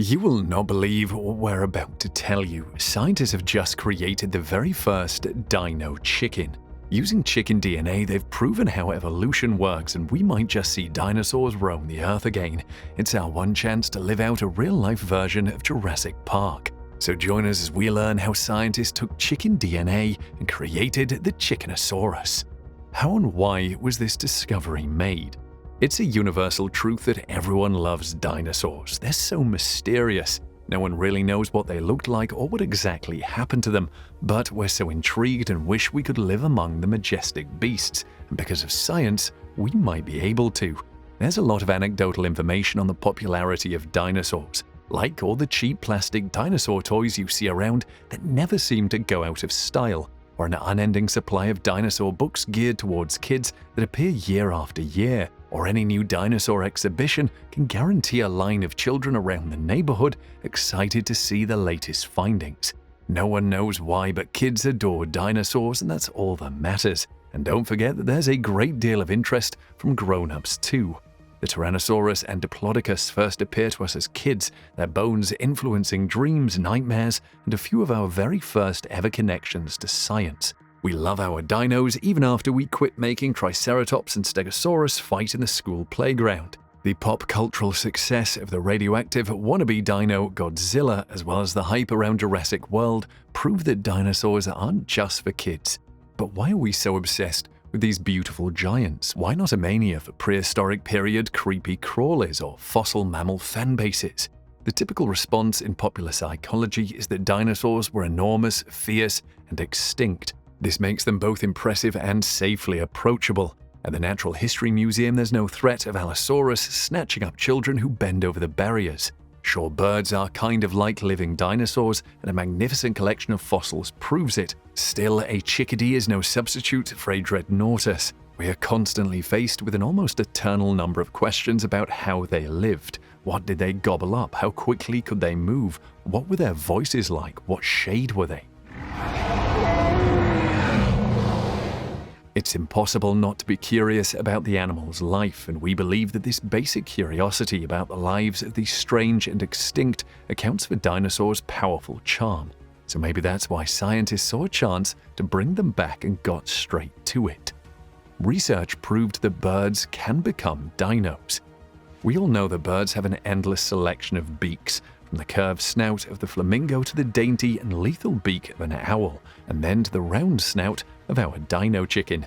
You will not believe what we're about to tell you. Scientists have just created the very first dino chicken. Using chicken DNA, they've proven how evolution works, and we might just see dinosaurs roam the Earth again. It's our one chance to live out a real-life version of Jurassic Park. So join us as we learn how scientists took chicken DNA and created the Chickenosaurus. How and why was this discovery made? It's a universal truth that everyone loves dinosaurs. They're so mysterious. No one really knows what they looked like or what exactly happened to them, but we're so intrigued and wish we could live among the majestic beasts, and because of science, we might be able to. There's a lot of anecdotal information on the popularity of dinosaurs, like all the cheap plastic dinosaur toys you see around that never seem to go out of style, or an unending supply of dinosaur books geared towards kids that appear year after year, or any new dinosaur exhibition can guarantee a line of children around the neighborhood excited to see the latest findings. No one knows why, but kids adore dinosaurs, and that's all that matters. And don't forget that there's a great deal of interest from grown-ups too. The Tyrannosaurus and Diplodocus first appear to us as kids, their bones influencing dreams, nightmares, and a few of our very first ever connections to science. We love our dinos even after we quit making Triceratops and Stegosaurus fight in the school playground. The pop cultural success of the radioactive wannabe dino Godzilla, as well as the hype around Jurassic World, prove that dinosaurs aren't just for kids. But why are we so obsessed with these beautiful giants? Why not a mania for prehistoric period creepy crawlies or fossil mammal fan bases? The typical response in popular psychology is that dinosaurs were enormous, fierce, and extinct. This makes them both impressive and safely approachable. At the Natural History Museum, there's no threat of Allosaurus snatching up children who bend over the barriers. Sure, birds are kind of like living dinosaurs, and a magnificent collection of fossils proves it. Still, a chickadee is no substitute for a Dreadnoughtus. We are constantly faced with an almost eternal number of questions about how they lived. What did they gobble up? How quickly could they move? What were their voices like? What shade were they? It's impossible not to be curious about the animal's life, and we believe that this basic curiosity about the lives of these strange and extinct accounts for dinosaurs' powerful charm. So maybe that's why scientists saw a chance to bring them back and got straight to it. Research proved that birds can become dinos. We all know that birds have an endless selection of beaks, from the curved snout of the flamingo to the dainty and lethal beak of an owl, and then to the round snout of our dino chicken.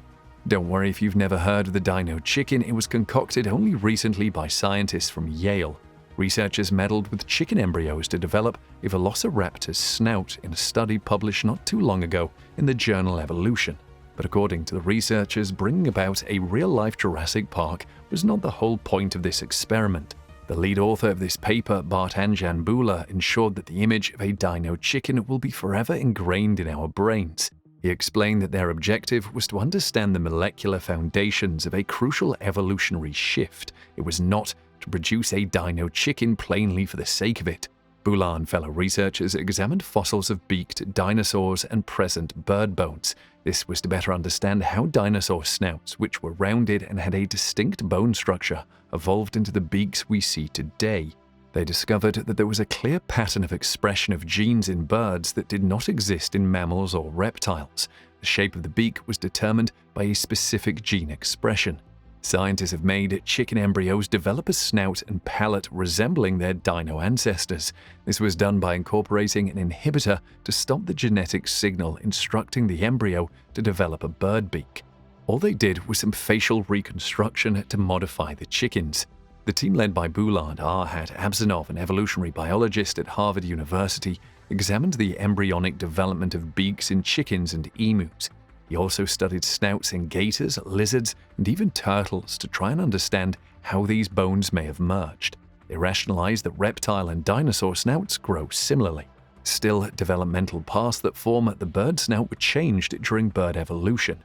Don't worry if you've never heard of the dino chicken, it was concocted only recently by scientists from Yale. Researchers meddled with chicken embryos to develop a velociraptor's snout in a study published not too long ago in the journal Evolution. But according to the researchers, bringing about a real-life Jurassic Park was not the whole point of this experiment. The lead author of this paper, Bart Anjanbula, ensured that the image of a dino chicken will be forever ingrained in our brains. He explained that their objective was to understand the molecular foundations of a crucial evolutionary shift. It was not to produce a dino chicken plainly for the sake of it. Bula and fellow researchers examined fossils of beaked dinosaurs and present bird bones. This was to better understand how dinosaur snouts, which were rounded and had a distinct bone structure, evolved into the beaks we see today. They discovered that there was a clear pattern of expression of genes in birds that did not exist in mammals or reptiles. The shape of the beak was determined by a specific gene expression. Scientists have made chicken embryos develop a snout and palate resembling their dino ancestors. This was done by incorporating an inhibitor to stop the genetic signal instructing the embryo to develop a bird beak. All they did was some facial reconstruction to modify the chickens. The team led by Bula and Arhat Abzanov, an evolutionary biologist at Harvard University, examined the embryonic development of beaks in chickens and emus. He also studied snouts in gators, lizards, and even turtles to try and understand how these bones may have merged. They rationalized that reptile and dinosaur snouts grow similarly. Still, developmental paths that form the bird snout were changed during bird evolution.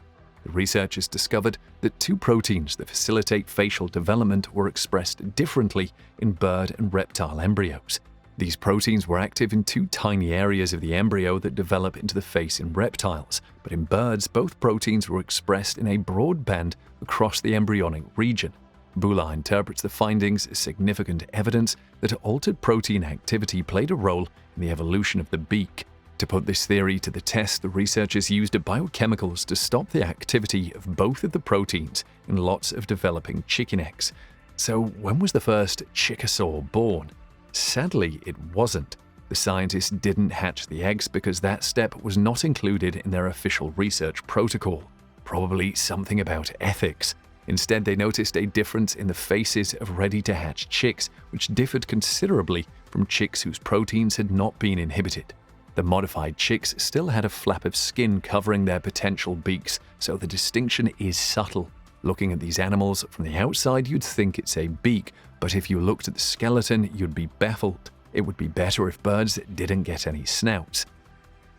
The researchers discovered that two proteins that facilitate facial development were expressed differently in bird and reptile embryos. These proteins were active in two tiny areas of the embryo that develop into the face in reptiles, but in birds, both proteins were expressed in a broad band across the embryonic region. Boulard interprets the findings as significant evidence that altered protein activity played a role in the evolution of the beak. To put this theory to the test, the researchers used biochemicals to stop the activity of both of the proteins in lots of developing chicken eggs. So when was the first Chickasaur born? Sadly, it wasn't. The scientists didn't hatch the eggs because that step was not included in their official research protocol. Probably something about ethics. Instead, they noticed a difference in the faces of ready-to-hatch chicks, which differed considerably from chicks whose proteins had not been inhibited. The modified chicks still had a flap of skin covering their potential beaks, so the distinction is subtle. Looking at these animals from the outside, you'd think it's a beak, but if you looked at the skeleton, you'd be baffled. It would be better if birds didn't get any snouts.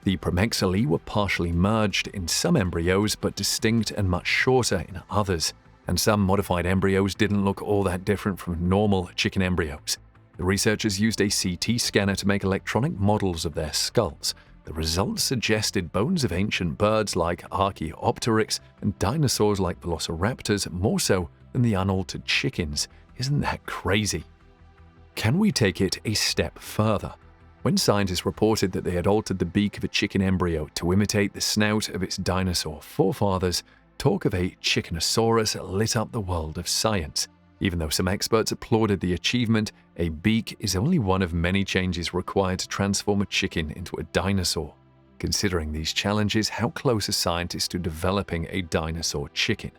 The promexili were partially merged in some embryos, but distinct and much shorter in others. And some modified embryos didn't look all that different from normal chicken embryos. The researchers used a CT scanner to make electronic models of their skulls. The results suggested bones of ancient birds like Archaeopteryx and dinosaurs like velociraptors more so than the unaltered chickens. Isn't that crazy? Can we take it a step further? When scientists reported that they had altered the beak of a chicken embryo to imitate the snout of its dinosaur forefathers, talk of a Chickenosaurus lit up the world of science. Even though some experts applauded the achievement, a beak is only one of many changes required to transform a chicken into a dinosaur. Considering these challenges, how close are scientists to developing a dinosaur chicken?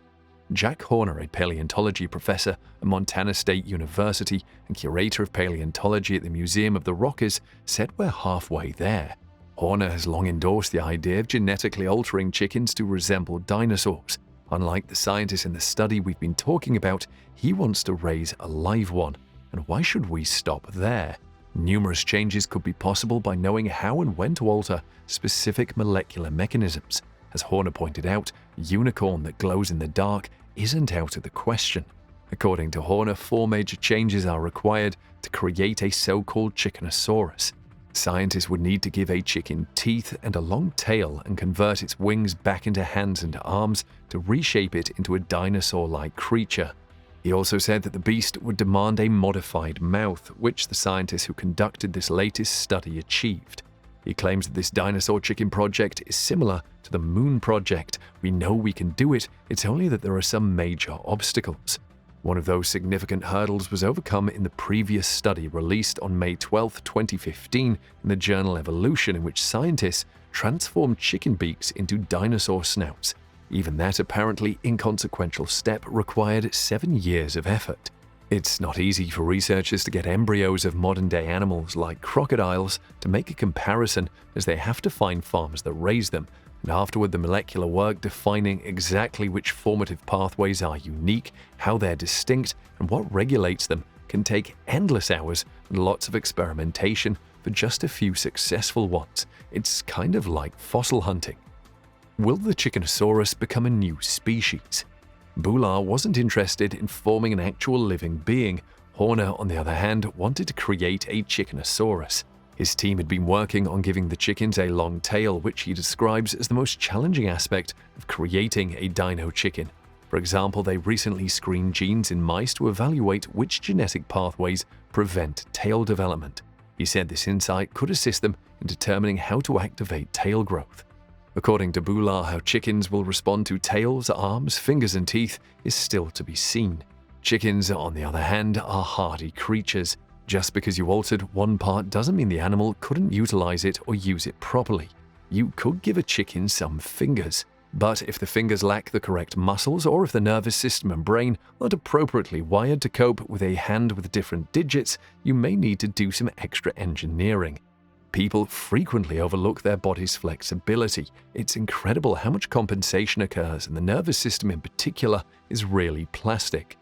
Jack Horner, a paleontology professor at Montana State University and curator of paleontology at the Museum of the Rockies, said we're halfway there. Horner has long endorsed the idea of genetically altering chickens to resemble dinosaurs. Unlike the scientists in the study we've been talking about, he wants to raise a live one. And why should we stop there? Numerous changes could be possible by knowing how and when to alter specific molecular mechanisms. As Horner pointed out, a unicorn that glows in the dark isn't out of the question. According to Horner, 4 major changes are required to create a so-called Chickenosaurus. Scientists would need to give a chicken teeth and a long tail and convert its wings back into hands and arms to reshape it into a dinosaur-like creature. He also said that the beast would demand a modified mouth, which the scientists who conducted this latest study achieved. He claims that this dinosaur chicken project is similar to the Moon Project. We know we can do it, it's only that there are some major obstacles. One of those significant hurdles was overcome in the previous study released on May 12, 2015 in the journal Evolution, in which scientists transformed chicken beaks into dinosaur snouts. Even that apparently inconsequential step required 7 years of effort. It's not easy for researchers to get embryos of modern-day animals like crocodiles to make a comparison, as they have to find farms that raise them, and afterward the molecular work defining exactly which formative pathways are unique, how they're distinct, and what regulates them can take endless hours and lots of experimentation for just a few successful ones. It's kind of like fossil hunting. Will the Chickenosaurus become a new species? Boulard wasn't interested in forming an actual living being. Horner, on the other hand, wanted to create a Chickenosaurus. His team had been working on giving the chickens a long tail, which he describes as the most challenging aspect of creating a dino chicken. For example, they recently screened genes in mice to evaluate which genetic pathways prevent tail development. He said this insight could assist them in determining how to activate tail growth. According to Boulard, how chickens will respond to tails, arms, fingers, and teeth is still to be seen. Chickens, on the other hand, are hardy creatures. Just because you altered one part doesn't mean the animal couldn't utilize it or use it properly. You could give a chicken some fingers, but if the fingers lack the correct muscles or if the nervous system and brain aren't appropriately wired to cope with a hand with different digits, you may need to do some extra engineering. People frequently overlook their body's flexibility. It's incredible how much compensation occurs, and the nervous system in particular is really plastic.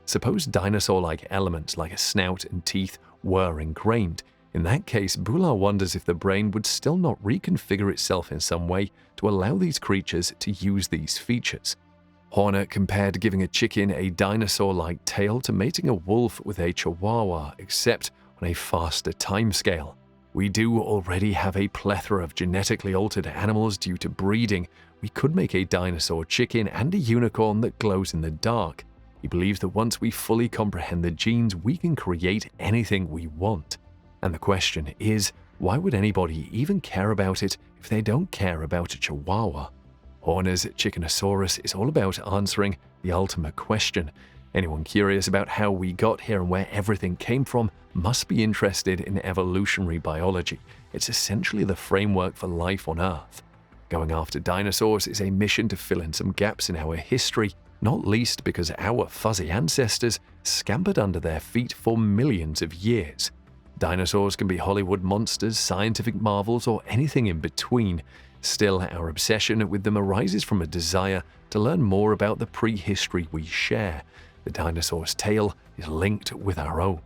Suppose dinosaur-like elements like a snout and teeth were ingrained. In that case, Boulard wonders if the brain would still not reconfigure itself in some way to allow these creatures to use these features. Horner compared giving a chicken a dinosaur-like tail to mating a wolf with a chihuahua, except on a faster timescale. We do already have a plethora of genetically altered animals due to breeding. We could make a dinosaur chicken and a unicorn that glows in the dark. He believes that once we fully comprehend the genes, we can create anything we want. And the question is, why would anybody even care about it if they don't care about a chihuahua? Horner's Chickenosaurus is all about answering the ultimate question. Anyone curious about how we got here and where everything came from must be interested in evolutionary biology. It's essentially the framework for life on Earth. Going after dinosaurs is a mission to fill in some gaps in our history, not least because our fuzzy ancestors scampered under their feet for millions of years. Dinosaurs can be Hollywood monsters, scientific marvels, or anything in between. Still, our obsession with them arises from a desire to learn more about the prehistory we share. The dinosaur's tale is linked with our own.